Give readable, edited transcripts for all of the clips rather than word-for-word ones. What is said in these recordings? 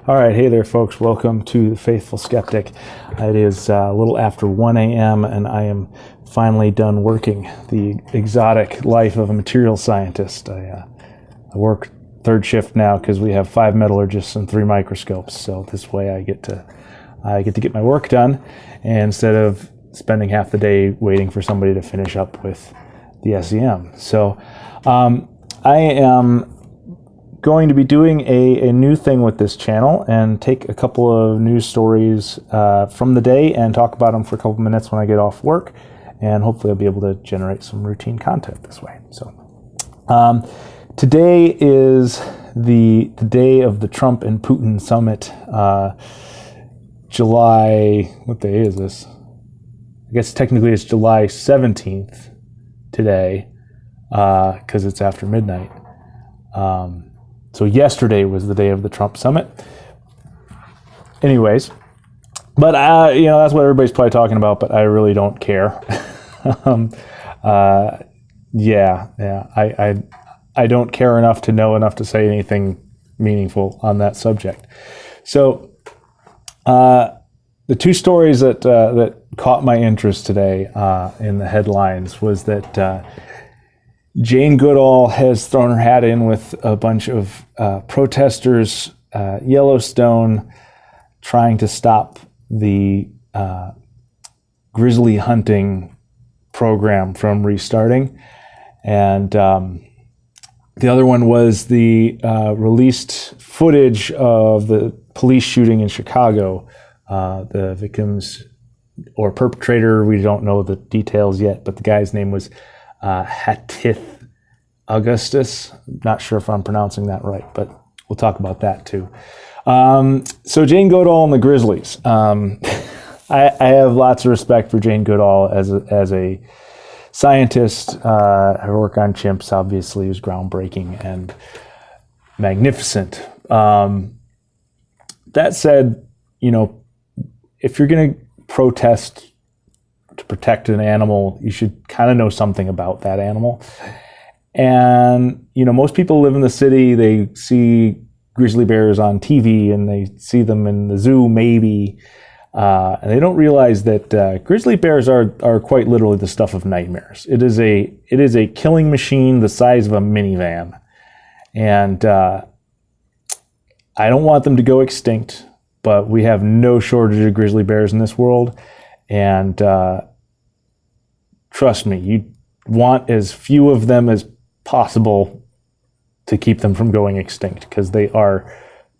All right, hey there, folks. Welcome to The Faithful Skeptic. It is a little after 1 a.m., and I am finally done working the exotic life of a material scientist. I work third shift now because we have 5 metallurgists and 3 microscopes. So this way, I get to get my work done, and instead of spending half the day waiting for somebody to finish up with the SEM. So I am going to be doing a new thing with this channel and take a couple of news stories from the day and talk about them for a couple minutes when I get off work, and hopefully I'll be able to generate some routine content this way. So today is the day of the Trump and Putin summit. July, what day is this? I guess technically it's July 17th today because it's after midnight. So yesterday was the day of the Trump summit. Anyways, but that's what everybody's probably talking about, but I really don't care. I don't care enough to know enough to say anything meaningful on that subject. So the two stories that caught my interest today in the headlines was that Jane Goodal has thrown her hat in with a bunch of protesters, Yellowstone, trying to stop the grizzly hunting program from restarting. And the other one was the released footage of the police shooting in Chicago. The victims or perpetrator, we don't know the details yet, but the guy's name was Hatith, Augustus. Not sure if I'm pronouncing that right, but we'll talk about that too. So Jane Goodal and the Grizlies. I have lots of respect for Jane Goodal as a scientist. Her work on chimps obviously is groundbreaking and magnificent. That said, if you're going to protest to protect an animal, you should kind of know something about that animal. And, most people live in the city, they see grizzly bears on TV and they see them in the zoo maybe, and they don't realize that grizzly bears are quite literally the stuff of nightmares. It is a killing machine the size of a minivan. And I don't want them to go extinct, but we have no shortage of grizzly bears in this world. And trust me, you want as few of them as possible to keep them from going extinct, because they are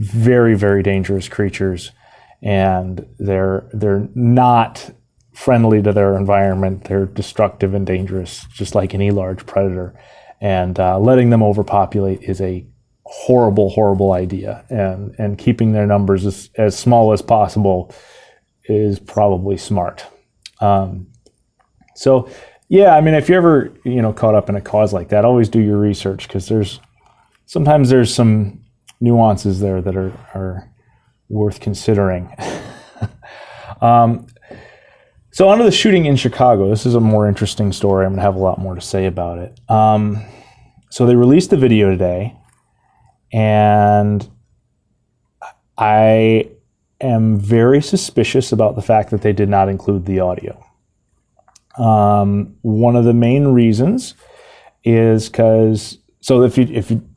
very, very dangerous creatures, and they're not friendly to their environment. They're destructive and dangerous, just like any large predator. And letting them overpopulate is a horrible, horrible idea. And keeping their numbers as small as possible is probably smart. So, yeah, if you're ever, caught up in a cause like that, always do your research, because sometimes there's some nuances there that are worth considering. So on to the shooting in Chicago. This is a more interesting story. I'm going to have a lot more to say about it. So they released the video today, and I am very suspicious about the fact that they did not include the audio. One of the main reasons is because, so if you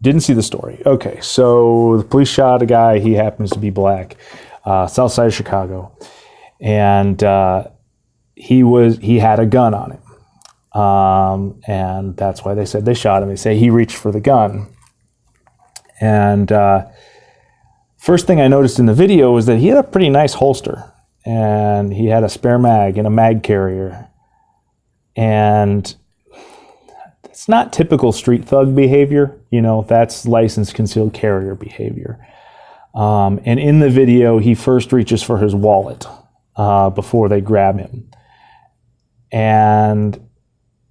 didn't see the story, okay, so the police shot a guy, he happens to be black, south side of Chicago, and he had a gun on him, and that's why they said they shot him. They say he reached for the gun, and first thing I noticed in the video was that he had a pretty nice holster, and he had a spare mag and a mag carrier. And it's not typical street thug behavior, that's licensed concealed carrier behavior. And in the video, he first reaches for his wallet before they grab him. And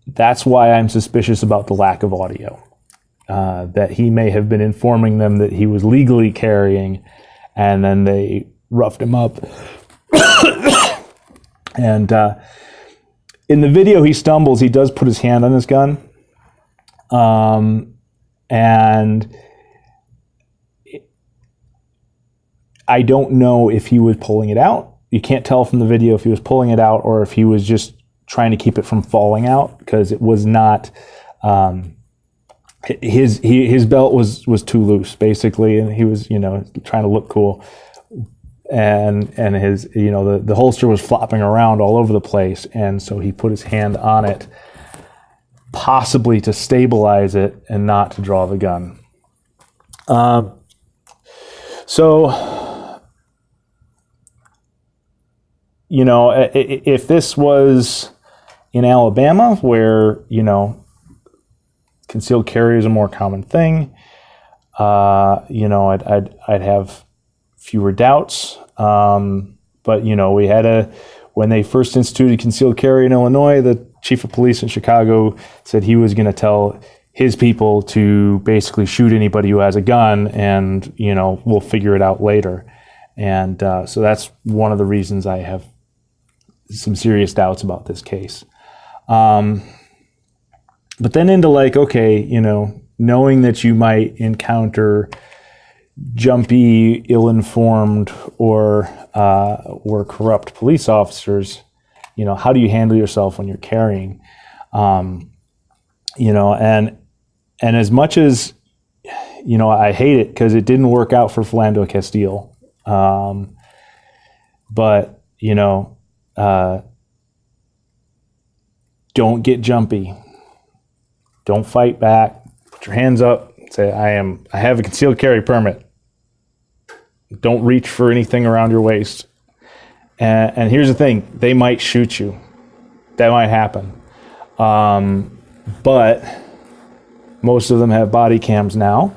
that's why I'm suspicious about the lack of audio, that he may have been informing them that he was legally carrying, and then they roughed him up. And in the video, he stumbles. He does put his hand on his gun. And I don't know if he was pulling it out. You can't tell from the video if he was pulling it out or if he was just trying to keep it from falling out, because it was not, his belt was too loose basically, and he was, trying to look cool. And his, the holster was flopping around all over the place. And so he put his hand on it, possibly to stabilize it and not to draw the gun. If this was in Alabama, where, concealed carry is a more common thing, I'd have fewer doubts. But we had when they first instituted concealed carry in Illinois, the chief of police in Chicago said he was going to tell his people to basically shoot anybody who has a gun, and, we'll figure it out later. And so that's one of the reasons I have some serious doubts about this case. But then into knowing that you might encounter jumpy, ill-informed, or corrupt police officers, how do you handle yourself when you're carrying? And as much as, I hate it because it didn't work out for Philando Castile. But, don't get jumpy. Don't fight back. Put your hands up. Say, I have a concealed carry permit. Don't reach for anything around your waist. And here's the thing, they might shoot you. That might happen. But most of them have body cams now,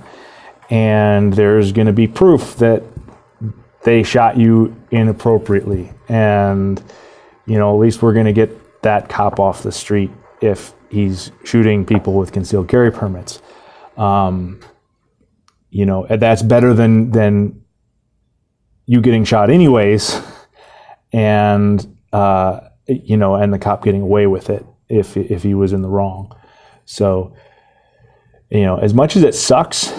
and there's going to be proof that they shot you inappropriately. And, at least we're going to get that cop off the street if he's shooting people with concealed carry permits. That's better than you getting shot anyways, and and the cop getting away with it if he was in the wrong. So, as much as it sucks,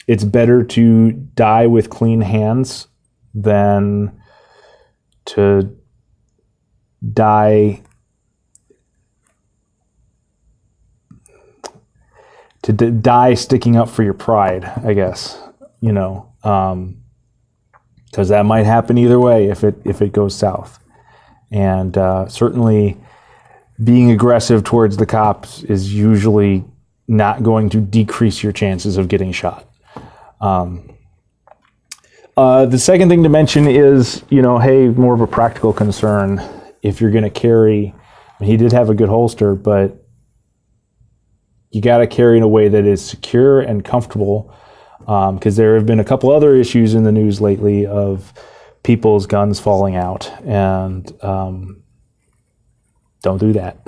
it's better to die with clean hands than to die sticking up for your pride, I guess, because that might happen either way if it goes south. And certainly being aggressive towards the cops is usually not going to decrease your chances of getting shot. The second thing to mention is, more of a practical concern. If you're going to carry, he did have a good holster, but you got to carry in a way that is secure and comfortable, because there have been a couple other issues in the news lately of people's guns falling out, and don't do that.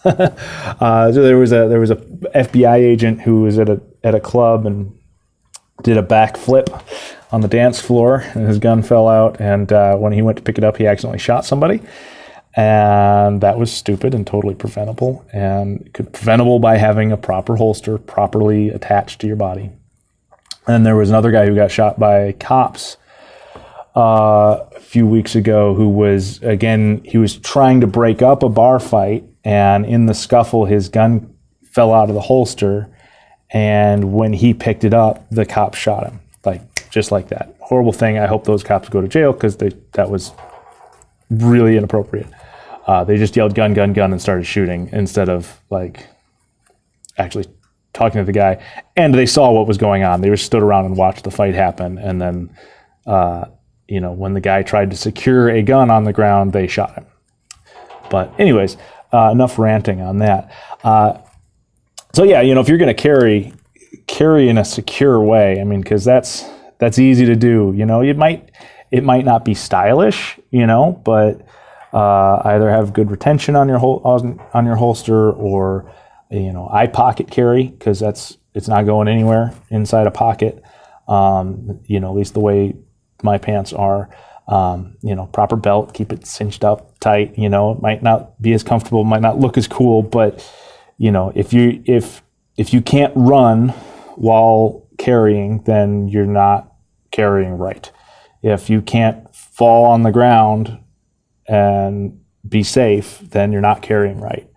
So there was a FBI agent who was at a club and did a backflip on the dance floor, and his gun fell out, and when he went to pick it up, he accidentally shot somebody. And that was stupid and totally preventable, and preventable by having a proper holster properly attached to your body. And there was another guy who got shot by cops a few weeks ago who was trying to break up a bar fight, and in the scuffle, his gun fell out of the holster, and when he picked it up, the cop shot him, just like that. Horrible thing. I hope those cops go to jail, because that was really inappropriate. They just yelled gun, gun, gun and started shooting instead of actually talking to the guy. And they saw what was going on. They just stood around and watched the fight happen. And then, when the guy tried to secure a gun on the ground, they shot him. But anyways, enough ranting on that. So yeah, if you're going to carry in a secure way, because that's easy to do. It might not be stylish, but either have good retention on your holster, or eye pocket carry, because it's not going anywhere inside a pocket. At least the way my pants are. Proper belt, keep it cinched up tight. It might not be as comfortable, might not look as cool, but if you can't run while carrying, then you're not carrying right. If you can't fall on the ground and be safe, then you're not carrying right.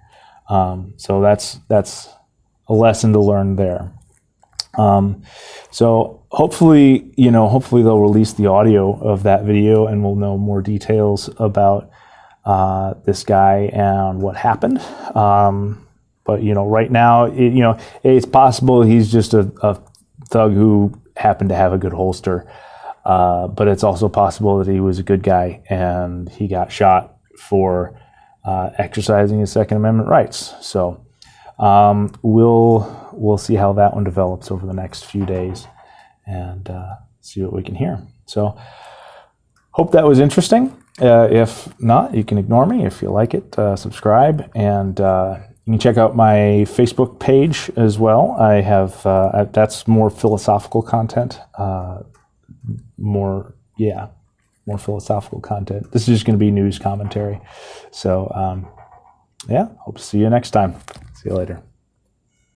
So that's a lesson to learn there. So hopefully they'll release the audio of that video, and we'll know more details about this guy and what happened. But right now, it's possible he's just a thug who happened to have a good holster. But it's also possible that he was a good guy and he got shot for exercising his Second Amendment rights. So we'll see how that one develops over the next few days and see what we can hear. So hope that was interesting. If not, you can ignore me. If you like it, subscribe, and you can check out my Facebook page as well. I have that's more philosophical content. More philosophical content. This is just going to be news commentary. So, hope to see you next time. See you later.